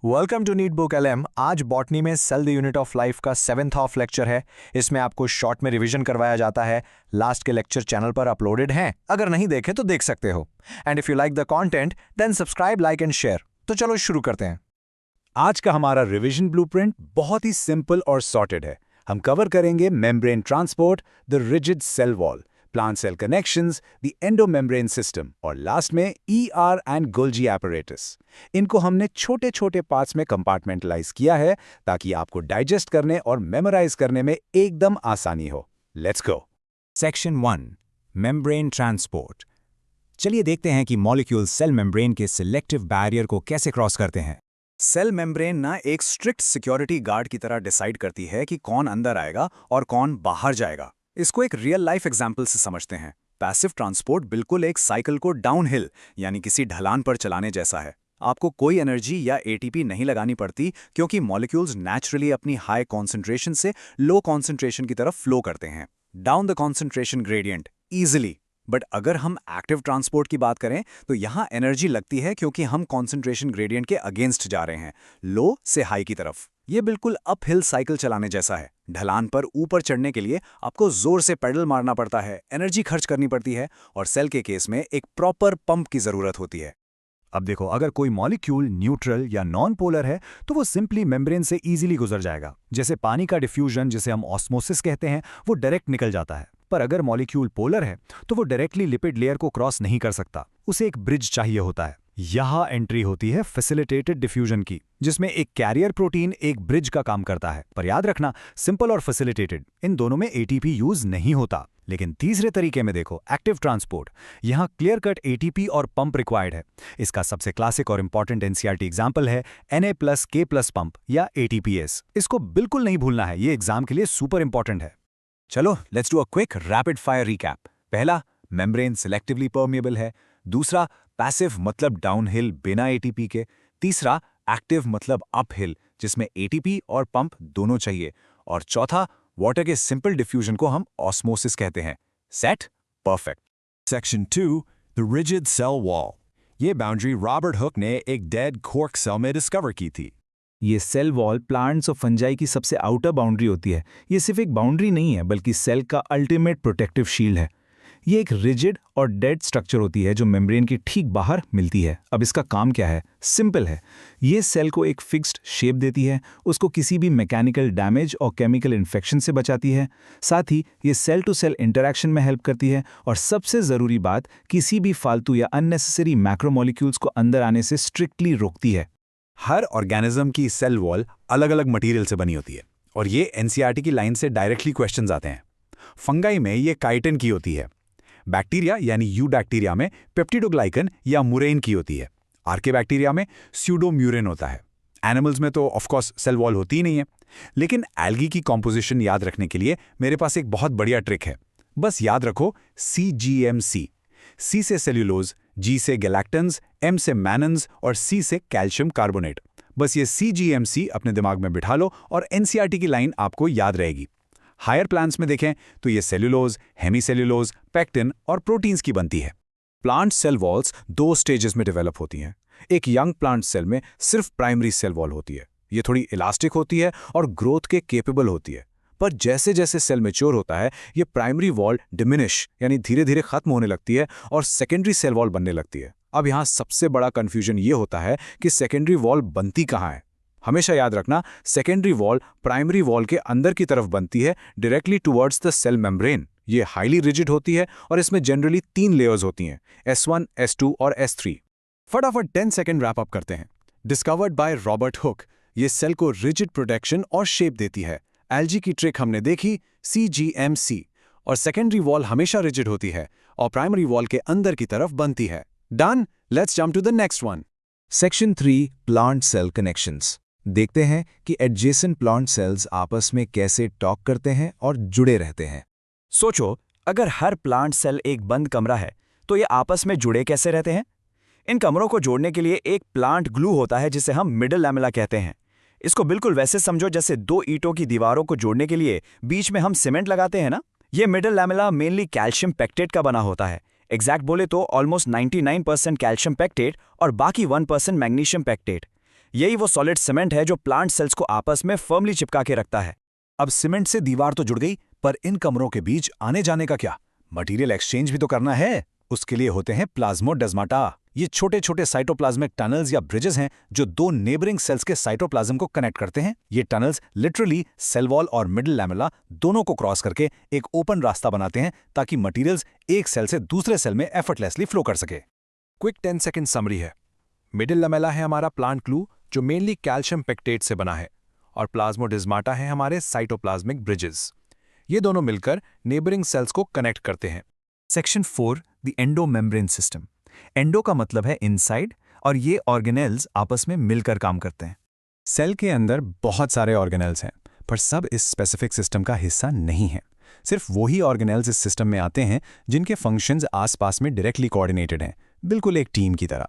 Welcome to NEET book LM. आज botany में cell the unit of life का 7th of lecture है। इसमें आपको शॉर्ट में रिवीजन करवाया जाता है। लास्ट के लेक्चर चैनल पर अपलोडेड हैं, अगर नहीं देखे तो देख सकते हो। And if you like the content then subscribe, like and share. तो चलो शुरू करते हैं। आज का हमारा रिवीजन ब्लूप्रिंट बहुत ही सिंपल और सॉर्टेड है। हम कवर करेंगे membrane transport, the rigid cell wall, plant cell connections, the endomembrane system और लास्ट में ईआर एंड गोल्जी एपरेटस। इनको हमने छोटे छोटे पार्ट्स में कंपार्टमेंटलाइज किया है ताकि आपको डाइजेस्ट करने और मेमोराइज करने में एकदम आसानी हो। Let's go. Section 1, membrane transport. चलिए देखते हैं कि मॉलिक्यूल सेल मेम्ब्रेन के सिलेक्टिव बैरियर को कैसे क्रॉस करते हैं। सेल मेम्ब्रेन ना एक स्ट्रिक्ट सिक्योरिटी गार्ड की तरह डिसाइड करती है कि कौन अंदर आएगा और कौन बाहर जाएगा। इसको एक रियल लाइफ एग्जाम्पल से समझते हैं। पैसिव ट्रांसपोर्ट बिल्कुल एक साइकिल को डाउनहिल यानी किसी ढलान पर चलाने जैसा है। आपको कोई एनर्जी या एटीपी नहीं लगानी पड़ती क्योंकि मॉलिक्यूल्स नेचुरली अपनी हाई कॉन्सेंट्रेशन से लो कॉन्सेंट्रेशन की तरफ फ्लो करते हैं down the concentration gradient easily. But अगर हम एक्टिव ट्रांसपोर्ट की बात करें तो यहाँ एनर्जी लगती है क्योंकि हम कॉन्सेंट्रेशन ग्रेडियंट के अगेंस्ट जा रहे हैं, लो से हाई की तरफ। ये बिल्कुल अपहिल साइकिल चलाने जैसा है। ढलान पर ऊपर चढ़ने के लिए आपको जोर से पेडल मारना पड़ता है, एनर्जी खर्च करनी पड़ती है और सेल के केस में एक प्रॉपर पंप की जरूरत होती है। अब देखो, अगर कोई मॉलिक्यूल न्यूट्रल या नॉन पोलर है तो वो सिंपली मेम्ब्रेन से इजीली गुजर जाएगा। जैसे पानी का डिफ्यूजन, जिसे हम ऑस्मोसिस कहते हैं, वो डायरेक्ट निकल जाता है। पर अगर मॉलिक्यूल पोलर है तो वो डायरेक्टली लिपिड लेयर को क्रॉस नहीं कर सकता, उसे एक ब्रिज चाहिए होता है। यहाँ एंट्री होती है फैसिलिटेटेड डिफ्यूजन की, जिसमें एक कैरियर प्रोटीन एक ब्रिज का काम करता है। पर याद रखना, सिंपल और फैसिलिटेटेड इन दोनों में एटीपी यूज नहीं होता। लेकिन तीसरे तरीके में देखो, एक्टिव ट्रांसपोर्ट, यहाँ क्लियर कट एटीपी और पंप रिक्वायर्ड है। इसका सबसे क्लासिक और इंपॉर्टेंट एनसीईआरटी एग्जांपल है Na+K+ पंप या ATPase। इसको बिल्कुल नहीं भूलना है, ये एग्जाम के लिए सुपर इंपॉर्टेंट है। चलो let's do a quick rapid fire recap. पहला, मेम्ब्रेन सिलेक्टिवली परमिएबल है। दूसरा, पैसिव मतलब डाउनहिल बिना एटीपी के। तीसरा, एक्टिव मतलब अपहिल जिसमें एटीपी और पंप दोनों चाहिए। और चौथा, वाटर के सिंपल डिफ्यूजन को हम ऑस्मोसिस कहते हैं। Set? Perfect. Section 2, the rigid cell wall. ये बाउंड्री रॉबर्ट हुक ने एक डेड कॉर्क सेल में डिस्कवर की थी। ये सेल वॉल प्लांट्स और फंजाई की सबसे आउटर बाउंड्री होती है। ये सिर्फ एक बाउंड्री नहीं है बल्कि सेल का अल्टीमेट प्रोटेक्टिव शील्ड है। ये एक रिजिड और डेड स्ट्रक्चर होती है जो मेम्ब्रेन के ठीक बाहर मिलती है। अब इसका काम क्या है? सिंपल है। ये सेल को एक फिक्स्ड शेप देती है, उसको किसी भी मैकेनिकल डैमेज और केमिकल इन्फेक्शन से बचाती है। साथ ही ये सेल टू सेल इंटरैक्शन में हेल्प करती है और सबसे ज़रूरी बात, किसी भी फालतू या अननेसेसरी मैक्रोमोलिक्यूल्स को अंदर आने से स्ट्रिक्टली रोकती है। हर ऑर्गेनिज्म की सेल वॉल अलग अलग मटेरियल से बनी होती है और ये एनसीईआरटी की लाइन से डायरेक्टली क्वेश्चंस आते हैं। फंगाई में ये काइटिन की होती है। बैक्टीरिया यानी यू बैक्टीरिया में पेप्टिडोग्लाइकन या मुरेन की होती है। आर्के बैक्टीरिया में स्यूडोम्यूरेन होता है। एनिमल्स में तो ऑफकोर्स सेल वॉल होती ही नहीं है। लेकिन एल्गी की कॉम्पोजिशन याद रखने के लिए मेरे पास एक बहुत बढ़िया ट्रिक है। बस याद रखो CGMC। C से सेल्यूलोज, G से गैलेक्टन्स, M से मैनन्स और C से कैल्शियम कार्बोनेट। बस ये CGMC अपने दिमाग में बिठा लो और एनसीईआरटी की लाइन आपको याद रहेगी। हायर प्लांट्स में देखें तो ये सेल्यूलोज, हेमीसेल्यूलोज, पेक्टिन और प्रोटीन्स की बनती है। प्लांट सेल वॉल्स 2 स्टेजेस में डेवलप होती हैं। एक यंग प्लांट सेल में सिर्फ प्राइमरी सेल वॉल होती है। ये थोड़ी इलास्टिक होती है और ग्रोथ के केपेबल होती है। पर जैसे जैसे सेल मैच्योर होता है, ये प्राइमरी वॉल डिमिनिश यानी धीरे धीरे खत्म होने लगती है और सेकेंडरी सेल वॉल बनने लगती है। अब यहाँ सबसे बड़ा कंफ्यूजन ये होता है कि सेकेंडरी वॉल बनती कहाँ है। हमेशा याद रखना, सेकेंडरी वॉल प्राइमरी वॉल के अंदर की तरफ बनती है, directly towards the cell membrane. ये हाईली रिजिड होती है और इसमें जनरली 3 लेयर्स होती हैं, S1, S2 और S3। फटाफट 10 सेकेंड रैप अप करते हैं। डिस्कवर्ड बाय रॉबर्ट हुक, ये सेल को रिजिड प्रोटेक्शन और शेप देती है। एल्गी की ट्रिक हमने देखी, CGMC। और सेकेंडरी वॉल हमेशा रिजिड होती है और प्राइमरी वॉल के अंदर की तरफ बनती है। Done. Let's jump to the next one. Section 3, plant cell connections. देखते हैं कि एडजेसेंट प्लांट सेल्स आपस में कैसे टॉक करते हैं और जुड़े रहते हैं। सोचो, अगर हर प्लांट सेल एक बंद कमरा है तो ये आपस में जुड़े कैसे रहते हैं? इन कमरों को जोड़ने के लिए एक प्लांट ग्लू होता है जिसे हम मिडल लैमेला कहते हैं। इसको बिल्कुल वैसे समझो जैसे 2 ईंटों की दीवारों को जोड़ने के लिए बीच में हम सीमेंट लगाते हैं ना। ये middle lamella mainly calcium pectate का बना होता है। एग्जैक्ट बोले तो ऑलमोस्ट 99% कैल्शियम पेक्टेट और बाकी 1% मैग्नीशियम पेक्टेट। यही वो सॉलिड सीमेंट है जो प्लांट सेल्स को आपस में फर्मली चिपका के रखता है। अब सीमेंट से दीवार तो जुड़ गई, पर इन कमरों के बीच आने जाने का क्या? मटेरियल एक्सचेंज भी तो करना है। उसके लिए होते हैं प्लाज्मोडेस्माटा। ये छोटे छोटे साइटोप्लाज्मिक टनल्स या ब्रिजेस हैं जो दो नेबरिंग सेल्स के साइटोप्लाज्म को कनेक्ट करते हैं। ये टनल्स लिटरली सेल वॉल और मिडिल लैमेला दोनों को क्रॉस करके एक ओपन रास्ता बनाते हैं ताकि मटेरियल्स एक सेल से दूसरे सेल में एफर्टलेसली फ्लो कर सके। क्विक 10 सेकंड समरी है। मिडिल लैमेला है हमारा प्लांट ग्लू जो मेनली कैल्शियम पेक्टेट से बना है, और प्लाज्मोडेस्माटा है हमारे साइटोप्लाज्मिक ब्रिजेस। ये दोनों मिलकर नेबरिंग सेल्स को कनेक्ट करते हैं। Section 4 the endomembrane system. Endo का मतलब है इनसाइड, और ये ऑर्गेनेल्स आपस में मिलकर काम करते हैं। सेल के अंदर बहुत सारे ऑर्गेनेल्स हैं, पर सब इस स्पेसिफिक सिस्टम का हिस्सा नहीं हैं। सिर्फ वही ऑर्गेनेल्स इस सिस्टम में आते हैं जिनके फंक्शंस आसपास में डायरेक्टली कोऑर्डिनेटेड हैं, बिल्कुल एक टीम की तरह।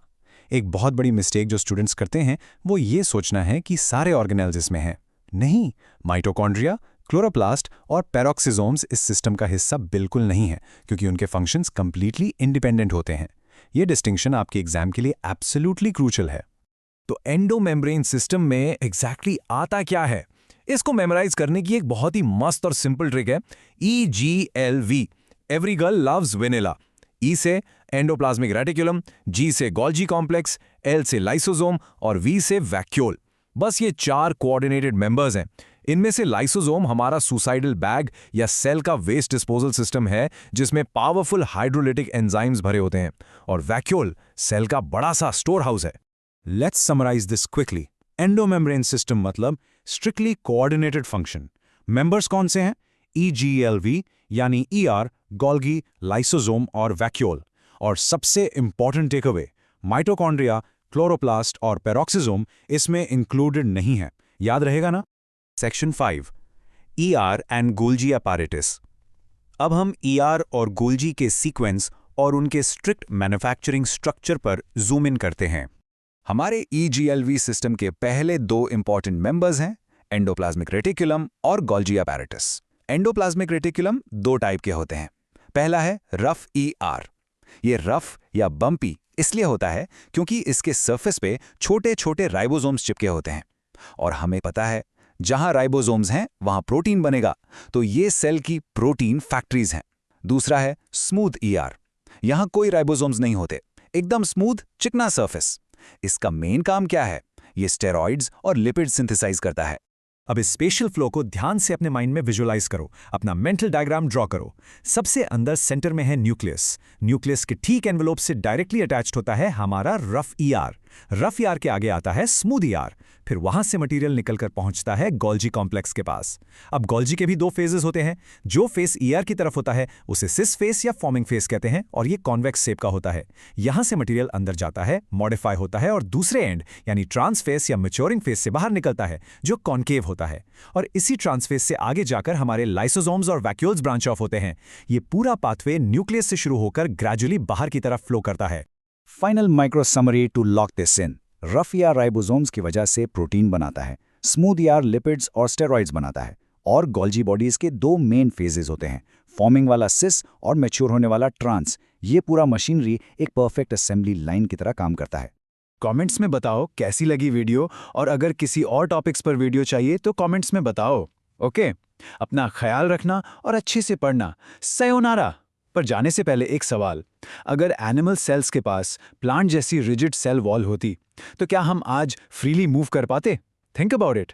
एक बहुत बड़ी मिस्टेक जो स्टूडेंट्स करते हैं वो ये सोचना है कि सारे ऑर्गेनेल्स इसमें हैं। नहीं, माइटोकॉन्ड्रिया, क्लोरोप्लास्ट और पेरोक्सिसोम्स इस सिस्टम का हिस्सा बिल्कुल नहीं है, क्योंकि उनके फंक्शंस कंप्लीटली इंडिपेंडेंट होते हैं। ये डिस्टिंक्शन आपके एग्जाम के लिए एब्सोल्युटली क्रूशियल है। तो एंडोमेम्ब्रेन सिस्टम में एग्जैक्टली आता क्या है, इसको मेमोराइज करने की एक बहुत ही मस्त और सिंपल ट्रिक है। EGLV, every girl loves vanilla. E से एंडोप्लाज्मिक रेटिकुलम, G से गोल्जी कॉम्प्लेक्स, L से लाइसोसोम और V से वैक्यूल। बस ये 4 कोऑर्डिनेटेड मेंबर्स हैं। इनमें से लाइसोसोम हमारा सुसाइडल बैग या सेल का वेस्ट डिस्पोजल सिस्टम है जिसमें पावरफुल हाइड्रोलिटिक एंजाइम्स भरे होते हैं, और वैक्यूल सेल का बड़ा सा स्टोर हाउस है। Let's summarize this quickly. Endomembrane system मतलब स्ट्रिक्टली कोऑर्डिनेटेड फंक्शन। मेंबर्स कौन से हैं? EGLV यानी ER, गोल्गी, लाइसोसोम और वैक्यूल। और सबसे इंपॉर्टेंट टेकअवे, माइटोकॉन्ड्रिया, क्लोरोप्लास्ट और पेरोक्सिसोम इसमें इंक्लूडेड नहीं है। याद रहेगा ना? Section 5 ER and Golgi apparatus। अब हम ER और गोल्जी के सीक्वेंस और उनके स्ट्रिक्ट मैन्युफैक्चरिंग स्ट्रक्चर पर जूम इन करते हैं। हमारे EGLV सिस्टम के पहले 2 इंपॉर्टेंट मेंबर्स हैं, एंडोप्लाज्मिक रेटिकुलम और Golgi apparatus। Endoplasmic reticulum 2 type के होते हैं। पहला है रफ ER। ये रफ या बम्पी इसलिए होता है क्योंकि इसके सरफेस पे छोटे छोटे राइबोसोम्स चिपके होते हैं, और हमें पता है जहां राइबोसोम्स हैं वहां प्रोटीन बनेगा, तो ये सेल की प्रोटीन फैक्ट्रीज हैं। दूसरा है स्मूथ ER। यहां कोई राइबोसोम्स नहीं होते, एकदम स्मूथ चिकना सरफेस। इसका मेन काम क्या है? ये स्टेरॉइड्स और लिपिड सिंथेसाइज करता है। अब इस स्पेशल फ्लो को ध्यान से अपने माइंड में विजुअलाइज करो, अपना मेंटल डायग्राम ड्रॉ करो। सबसे अंदर सेंटर में है न्यूक्लियस। न्यूक्लियस के ठीक एनवेलोप से डायरेक्टली अटैच्ड होता है हमारा रफ ER। रफ ER के आगे आता है स्मूथ ER, फिर वहां से मटेरियल निकलकर पहुंचता है गोल्जी कॉम्प्लेक्स के पास। अब गोल्जी के भी 2 फेजेस होते हैं। जो फेस ER की तरफ होता है उसे सिस फेस या फॉर्मिंग फेस कहते हैं, और ये कॉन्वेक्स शेप का होता है। यहां से मटेरियल अंदर जाता है, मॉडिफाई होता है, और दूसरे एंड यानी ट्रांस फेस या मैच्योरिंग फेस से बाहर निकलता है जो कॉन्केव होता है। और इसी ट्रांस फेस से आगे जाकर हमारे लाइसोसोम्स और वैक्यूल्स ब्रांच ऑफ होते हैं। ये पूरा पाथवे न्यूक्लियस से शुरू होकर ग्रेजुअली बाहर की तरफ फ्लो करता है। Final micro summary to lock this in. Rough ER ribosomes की वजह से प्रोटीन बनाता है, स्मूथ ER लिपिड्स और स्टेरॉइड्स बनाता है, और गोल्जी बॉडीज के 2 मेन फेजेस होते हैं, फॉर्मिंग वाला सिस और मैच्योर होने वाला ट्रांस। ये पूरा मशीनरी एक परफेक्ट असेंबली लाइन की तरह काम करता है। कमेंट्स में बताओ कैसी लगी वीडियो, और अगर किसी और टॉपिक्स पर वीडियो चाहिए तो कमेंट्स में बताओ। ओके, अपना ख्याल रखना और अच्छे से पढ़ना। सयोनारा। पर जाने से पहले एक सवाल, अगर एनिमल सेल्स के पास प्लांट जैसी रिजिड सेल वॉल होती तो क्या हम आज फ्रीली मूव कर पाते? Think about it.